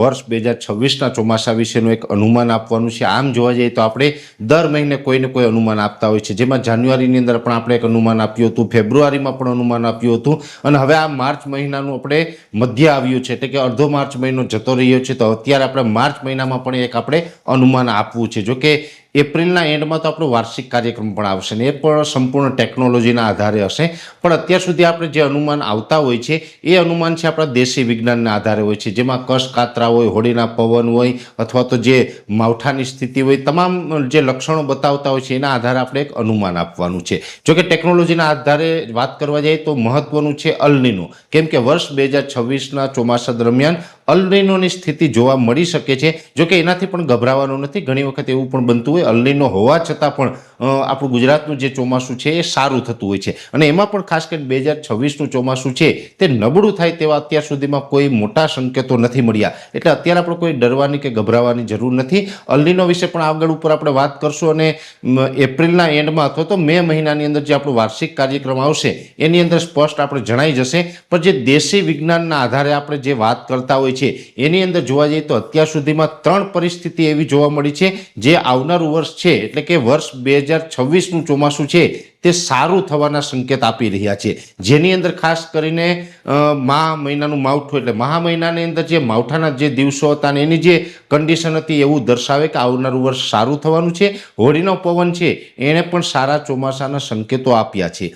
વર્ષ 2026ના ચોમાસા વિશેનું એક અનુમાન આપવાનું છે। આમ જોવા જઈએ તો આપણે દર મહિને કોઈને કોઈ અનુમાન આપતા હોય છે, જેમાં જાન્યુઆરીની અંદર પણ આપણે એક અનુમાન આપ્યું હતું, ફેબ્રુઆરીમાં પણ અનુમાન આપ્યું હતું, અને હવે આ માર્ચ મહિનાનું આપણે મધ્ય આવ્યું છે, એટલે કે અડધો માર્ચ મહિનો જતો રહ્યો છે, તો અત્યારે આપણે માર્ચ મહિનામાં પણ એક આપણે અનુમાન આપવું છે। જો કે એપ્રિલના એન્ડમાં તો આપણો વાર્ષિક કાર્યક્રમ પણ આવશે ને એ પણ સંપૂર્ણ ટેકનોલોજીના આધારે હશે, પણ અત્યાર સુધી આપણે જે અનુમાન આવતા હોય છે એ અનુમાન છે આપણા દેશી વિજ્ઞાનના આધારે હોય છે, જેમાં કશ કાતરા હોય, હોડીના પવન હોય, અથવા તો જે માવઠાની સ્થિતિ હોય, તમામ જે લક્ષણો બતાવતા હોય છે એના આધારે આપણે એક અનુમાન આપવાનું છે। જો કે ટેકનોલોજીના આધારે વાત કરવા જઈએ તો મહત્વનું છે અલ નીનો, કેમ કે વર્ષ 2026ના ચોમાસા દરમિયાન અલ નીનોની સ્થિતિ જોવા મળી શકે છે। જો કે એનાથી પણ ગભરાવાનું નથી, ઘણી વખત એવું પણ બનતું હોય અલ નીનો હોવા છતાં પણ આપણું ગુજરાતનું જે ચોમાસું છે એ સારું થતું હોય છે, અને એમાં પણ ખાસ કરીને 2026નું ચોમાસું છે તે નબળું થાય તેવા અત્યાર સુધીમાં કોઈ મોટા સંકેતો નથી મળ્યા, એટલે અત્યારે આપણે કોઈ ડરવાની કે ગભરાવાની જરૂર નથી। અલ નીનો વિશે પણ આગળ ઉપર આપણે વાત કરશું, અને એપ્રિલના એન્ડમાં અથવા તો મે મહિનાની અંદર જે આપણો વાર્ષિક કાર્યક્રમ આવશે એની અંદર સ્પષ્ટ આપણે જણાઈ જશે। પણ જે દેશી વિજ્ઞાનના આધારે આપણે જે વાત કરતા હોય છે એની અંદર જોવા જઈએ તો અત્યાર સુધીમાં 3 પરિસ્થિતિ એવી જોવા મળી છે જે આવનારું વર્ષ છે, એટલે કે વર્ષ 2026નું ચોમાસું છે તે સારું થવાના સંકેત આપી રહ્યા છે, જેની અંદર ખાસ કરીને મહા મહિનાનું માવઠું, એટલે મહા મહિનાની અંદર જે માવઠાના જે દિવસો હતા અને એની જે કન્ડિશન હતી એવું દર્શાવે કે આવનારું વર્ષ સારું થવાનું છે। હોળીનો પવન છે એણે પણ સારા ચોમાસાના સંકેતો આપ્યા છે।